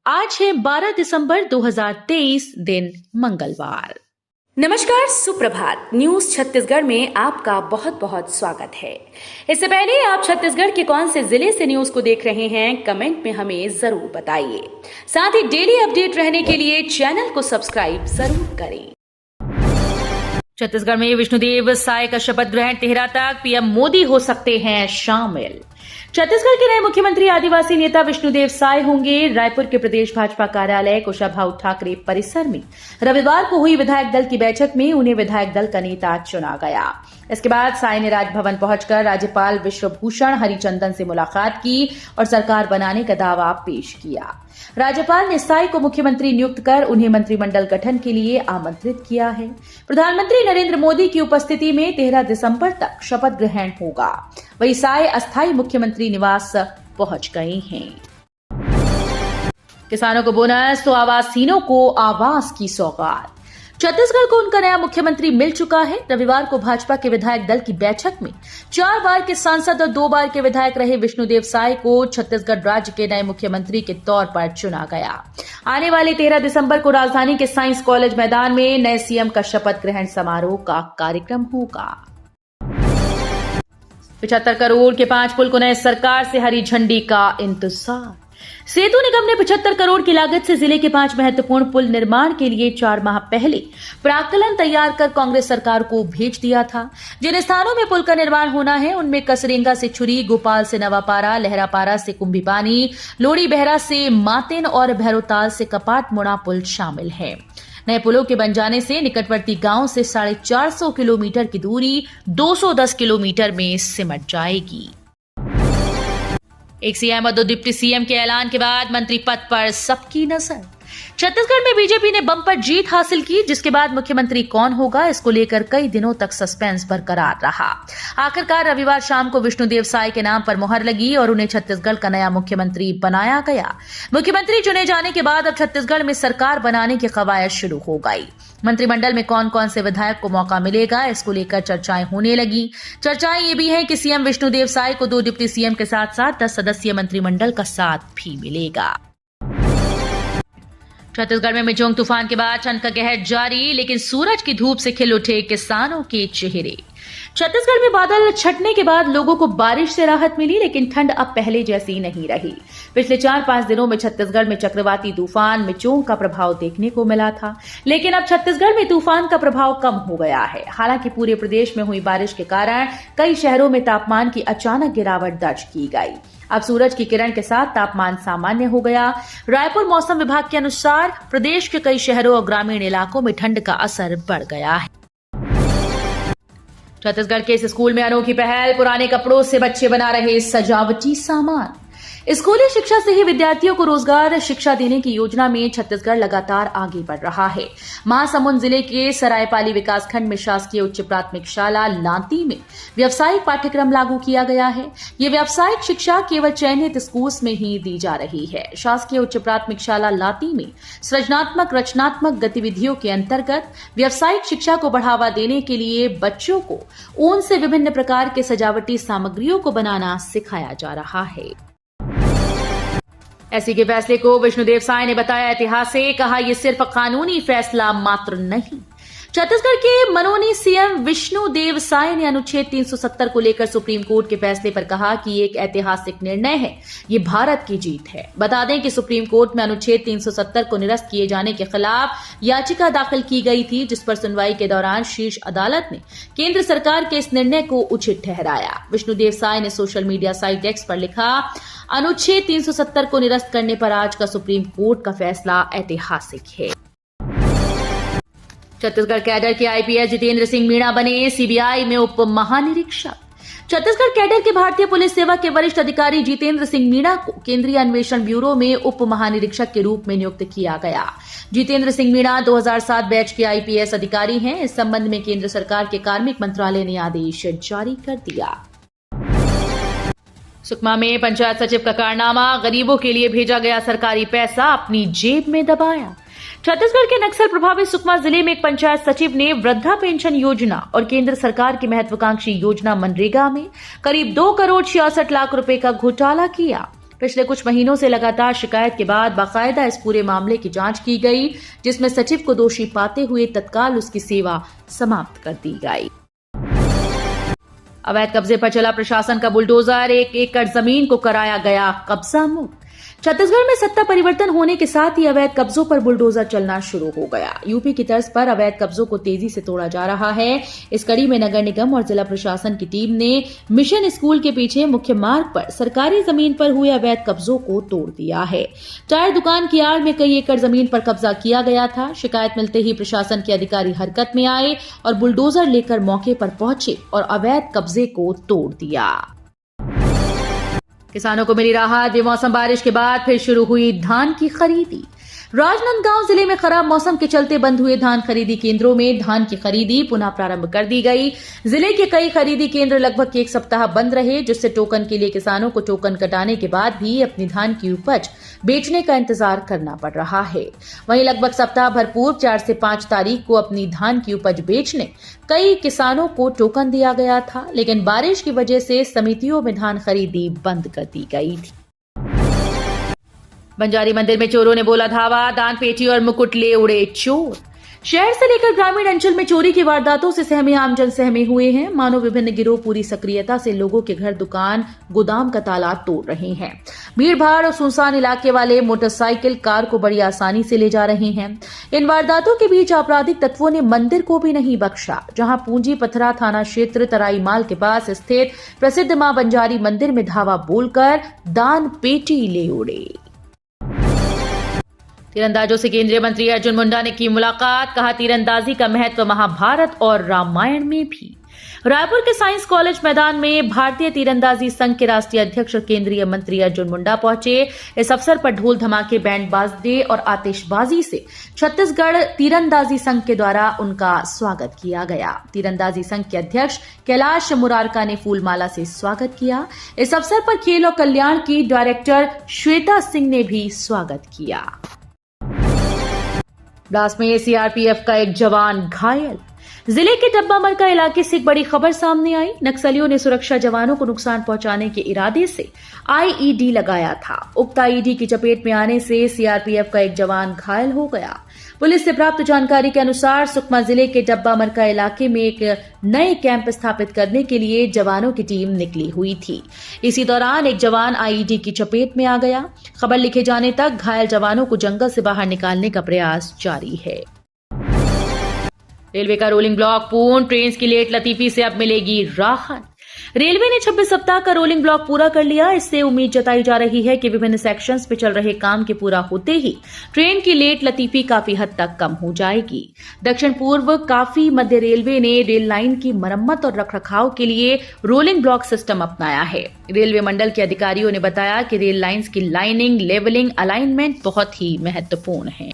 आज है 12 दिसंबर 2023 दिन मंगलवार। नमस्कार, सुप्रभात। न्यूज छत्तीसगढ़ में आपका बहुत बहुत स्वागत है। इससे पहले आप छत्तीसगढ़ के कौन से जिले से न्यूज को देख रहे हैं, कमेंट में हमें जरूर बताइए। साथ ही डेली अपडेट रहने के लिए चैनल को सब्सक्राइब जरूर करें। छत्तीसगढ़ में विष्णुदेव साय का शपथ ग्रहण 13 तक, पीएम मोदी हो सकते हैं शामिल। छत्तीसगढ़ के नए मुख्यमंत्री आदिवासी नेता विष्णुदेव साय होंगे। रायपुर के प्रदेश भाजपा कार्यालय कुशाभाऊ ठाकरे परिसर में रविवार को हुई विधायक दल की बैठक में उन्हें विधायक दल का नेता चुना गया। इसके बाद साय ने राजभवन पहुंचकर राज्यपाल विश्वभूषण हरिचंदन से मुलाकात की और सरकार बनाने का दावा पेश किया। राज्यपाल ने साय को मुख्यमंत्री नियुक्त कर उन्हें मंत्रिमंडल गठन के लिए आमंत्रित किया है। प्रधानमंत्री नरेंद्र मोदी की उपस्थिति में 13 दिसंबर तक शपथ ग्रहण होगा। वहीं साय अस्थायी मुख्यमंत्री निवास पहुंच गए हैं। किसानों को बोनस तो आवासहीनों को आवास की सौगात। छत्तीसगढ़ को उनका नया मुख्यमंत्री मिल चुका है। रविवार को भाजपा के विधायक दल की बैठक में 4 बार के सांसद और 2 बार के विधायक रहे विष्णुदेव साय को छत्तीसगढ़ राज्य के नए मुख्यमंत्री के तौर पर चुना गया। आने वाले 13 दिसंबर को राजधानी के साइंस कॉलेज मैदान में नए सीएम का शपथ ग्रहण समारोह का कार्यक्रम होगा। 75 करोड़ के 5 पुल को नए सरकार से हरी झंडी का इंतजार। सेतु निगम ने 75 करोड़ की लागत से जिले के 5 महत्वपूर्ण पुल निर्माण के लिए 4 माह पहले प्राक्कलन तैयार कर कांग्रेस सरकार को भेज दिया था। जिन स्थानों में पुल का निर्माण होना है उनमें कसरेंगा से छुरी, गोपाल से नवापारा, लहरापारा से कुंभीपानी, लोड़ी बहरा से मातिन और भैरोताल से कपाट मुड़ा पुल शामिल है। नए पुलों के बन जाने से निकटवर्ती गांव से 450 किलोमीटर की दूरी 210 किलोमीटर में सिमट जाएगी। एक सीएम और 2 डिप्टी सीएम के ऐलान के बाद मंत्री पद पर सबकी नजर। छत्तीसगढ़ में बीजेपी ने बम्पर जीत हासिल की, जिसके बाद मुख्यमंत्री कौन होगा इसको लेकर कई दिनों तक सस्पेंस बरकरार रहा। आखिरकार रविवार शाम को विष्णुदेव साय के नाम पर मुहर लगी और उन्हें छत्तीसगढ़ का नया मुख्यमंत्री बनाया गया। मुख्यमंत्री चुने जाने के बाद अब छत्तीसगढ़ में सरकार बनाने की कवायद शुरू हो गई। मंत्रिमंडल में कौन कौन से विधायक को मौका मिलेगा इसको लेकर चर्चाएं होने लगी। चर्चाएं ये भी हैं कि सीएम विष्णुदेव साय को 2 डिप्टी सीएम के साथ साथ 10 सदस्यीय मंत्रिमंडल का साथ भी मिलेगा। छत्तीसगढ़ में मिजोंग तूफान के बाद ठंड का कहर जारी, लेकिन सूरज की धूप से खिल उठे किसानों के चेहरे। छत्तीसगढ़ में बादल छटने के बाद लोगों को बारिश से राहत मिली, लेकिन ठंड अब पहले जैसी नहीं रही। पिछले 4-5 दिनों में छत्तीसगढ़ में चक्रवाती तूफान मिजोंग का प्रभाव देखने को मिला था, लेकिन अब छत्तीसगढ़ में तूफान का प्रभाव कम हो गया है। हालांकि पूरे प्रदेश में हुई बारिश के कारण कई शहरों में तापमान की अचानक गिरावट दर्ज की गई। अब सूरज की किरण के साथ तापमान सामान्य हो गया। रायपुर मौसम विभाग के अनुसार प्रदेश के कई शहरों और ग्रामीण इलाकों में ठंड का असर बढ़ गया है। छत्तीसगढ़ के इस स्कूल में अनोखी पहल, पुराने कपड़ों से बच्चे बना रहे सजावटी सामान। स्कूली शिक्षा से ही विद्यार्थियों को रोजगार शिक्षा देने की योजना में छत्तीसगढ़ लगातार आगे बढ़ रहा है। महासमुंद जिले के सरायपाली विकासखंड में शासकीय उच्च प्राथमिक शाला लांती में व्यावसायिक पाठ्यक्रम लागू किया गया है। ये व्यावसायिक शिक्षा केवल चयनित स्कूल्स में ही दी जा रही है। शासकीय उच्च प्राथमिक शाला लांती में सृजनात्मक रचनात्मक गतिविधियों के अंतर्गत व्यावसायिक शिक्षा को बढ़ावा देने के लिए बच्चों को ऊन से विभिन्न प्रकार के सजावटी सामग्रियों को बनाना सिखाया जा रहा है। ऐसी के फैसले को विष्णुदेव साय ने बताया ऐतिहासिक। कहा यह सिर्फ कानूनी फैसला मात्र नहीं। छत्तीसगढ़ के मनोनीत सीएम विष्णुदेव साय ने अनुच्छेद 370 को लेकर सुप्रीम कोर्ट के फैसले पर कहा कि ये एक ऐतिहासिक निर्णय है, ये भारत की जीत है। बता दें कि सुप्रीम कोर्ट में अनुच्छेद 370 को निरस्त किए जाने के खिलाफ याचिका दाखिल की गई थी, जिस पर सुनवाई के दौरान शीर्ष अदालत ने केंद्र सरकार के इस निर्णय को उचित ठहराया। विष्णुदेव साय ने सोशल मीडिया साइट एक्स पर लिखा, अनुच्छेद 370 को निरस्त करने पर आज का सुप्रीम कोर्ट का फैसला ऐतिहासिक है। छत्तीसगढ़ कैडर के आईपीएस जितेंद्र सिंह मीणा बने सीबीआई में उप महानिरीक्षक। छत्तीसगढ़ कैडर के भारतीय पुलिस सेवा के वरिष्ठ अधिकारी जितेंद्र सिंह मीणा को केंद्रीय अन्वेषण ब्यूरो में उप महानिरीक्षक के रूप में नियुक्त किया गया। जितेंद्र सिंह मीणा 2007 बैच के आईपीएस अधिकारी हैं। इस संबंध में केंद्र सरकार के कार्मिक मंत्रालय ने आदेश जारी कर दिया। सुकमा में पंचायत सचिव का कारनामा, गरीबों के लिए भेजा गया सरकारी पैसा अपनी जेब में दबाया। छत्तीसगढ़ के नक्सल प्रभावित सुकमा जिले में एक पंचायत सचिव ने वृद्धा पेंशन योजना और केंद्र सरकार की महत्वाकांक्षी योजना मनरेगा में करीब 2 करोड़ 66 लाख रुपए का घोटाला किया। पिछले कुछ महीनों से लगातार शिकायत के बाद बाकायदा इस पूरे मामले की जांच की गई, जिसमें सचिव को दोषी पाते हुए तत्काल उसकी सेवा समाप्त कर दी गई। अवैध कब्जे पर चला प्रशासन का बुलडोजर, 1 एकड़ जमीन को कराया गया कब्जा मुक्त। छत्तीसगढ़ में सत्ता परिवर्तन होने के साथ ही अवैध कब्जों पर बुलडोजर चलना शुरू हो गया। यूपी की तर्ज पर अवैध कब्जों को तेजी से तोड़ा जा रहा है। इस कड़ी में नगर निगम और जिला प्रशासन की टीम ने मिशन स्कूल के पीछे मुख्य मार्ग पर सरकारी जमीन पर हुए अवैध कब्जों को तोड़ दिया है। चाय दुकान की आड़ में कई एकड़ जमीन पर कब्जा किया गया था। शिकायत मिलते ही प्रशासन के अधिकारी हरकत में आए और बुलडोजर लेकर मौके पर पहुंचे और अवैध कब्जे को तोड़ दिया। किसानों को मिली राहत, बेमौसम बारिश के बाद फिर शुरू हुई धान की खरीदी। राजनांदगांव जिले में खराब मौसम के चलते बंद हुए धान खरीदी केंद्रों में धान की खरीदी पुनः प्रारंभ कर दी गई। जिले के कई खरीदी केंद्र लगभग 1 सप्ताह बंद रहे, जिससे टोकन के लिए किसानों को टोकन कटाने के बाद भी अपनी धान की उपज बेचने का इंतजार करना पड़ रहा है। वहीं लगभग सप्ताह भर पूर्व 4 से 5 तारीख को अपनी धान की उपज बेचने कई किसानों को टोकन दिया गया था, लेकिन बारिश की वजह से समितियों में धान खरीदी बंद कर दी गई थी। बंजारी मंदिर में चोरों ने बोला धावा, दान पेटी और मुकुट ले उड़े चोर। शहर से लेकर ग्रामीण अंचल में चोरी की वारदातों से सहमे आमजन सहमे हुए हैं। मानो विभिन्न गिरोह पूरी सक्रियता से लोगों के घर, दुकान, गोदाम का ताला तोड़ रहे हैं। भीड़ भाड़ और सुनसान इलाके वाले मोटरसाइकिल, कार को बड़ी आसानी से ले जा रहे हैं। इन वारदातों के बीच आपराधिक तत्वों ने मंदिर को भी नहीं बख्शा, जहां पूंजी पथरा थाना क्षेत्र तराई माल के पास स्थित प्रसिद्ध मां बंजारी मंदिर में धावा बोलकर दान पेटी ले उड़े। तीरंदाजों से केंद्रीय मंत्री अर्जुन मुंडा ने की मुलाकात, कहा तीरंदाजी का महत्व महाभारत और रामायण में भी। रायपुर के साइंस कॉलेज मैदान में भारतीय तीरंदाजी संघ के राष्ट्रीय अध्यक्ष और केंद्रीय मंत्री अर्जुन मुंडा पहुंचे। इस अवसर पर ढोल धमाके, बैंड बाजे और आतिशबाजी से छत्तीसगढ़ तीरंदाजी संघ के द्वारा उनका स्वागत किया गया। तीरंदाजी संघ के अध्यक्ष कैलाश मुरारका ने फूलमाला से स्वागत किया। इस अवसर पर खेल और कल्याण की डायरेक्टर श्वेता सिंह ने भी स्वागत किया। ब्लास्ट में सीआरपीएफ का एक जवान घायल। जिले के डब्बा मरका इलाके से एक बड़ी खबर सामने आई। नक्सलियों ने सुरक्षा जवानों को नुकसान पहुंचाने के इरादे से आईईडी लगाया था। उक्त आईईडी की चपेट में आने से सीआरपीएफ का एक जवान घायल हो गया। पुलिस से प्राप्त जानकारी के अनुसार सुकमा जिले के डब्बा मरका इलाके में एक नए कैंप स्थापित करने के लिए जवानों की टीम निकली हुई थी। इसी दौरान एक जवान आईईडी की चपेट में आ गया। खबर लिखे जाने तक घायल जवानों को जंगल से बाहर निकालने का प्रयास जारी है। रेलवे का रोलिंग ब्लॉक पूर्ण, ट्रेन की लेट लतीफी से अब मिलेगी राहत। रेलवे ने 26 सप्ताह का रोलिंग ब्लॉक पूरा कर लिया। इससे उम्मीद जताई जा रही है कि विभिन्न सेक्शंस पे चल रहे काम के पूरा होते ही ट्रेन की लेट लतीफी काफी हद तक कम हो जाएगी। दक्षिण पूर्व काफी मध्य रेलवे ने रेल लाइन की मरम्मत और रखरखाव के लिए रोलिंग ब्लॉक सिस्टम अपनाया है। रेलवे मंडल के अधिकारियों ने बताया कि रेल लाइंस की लाइनिंग, लेवलिंग, अलाइनमेंट बहुत ही महत्वपूर्ण है।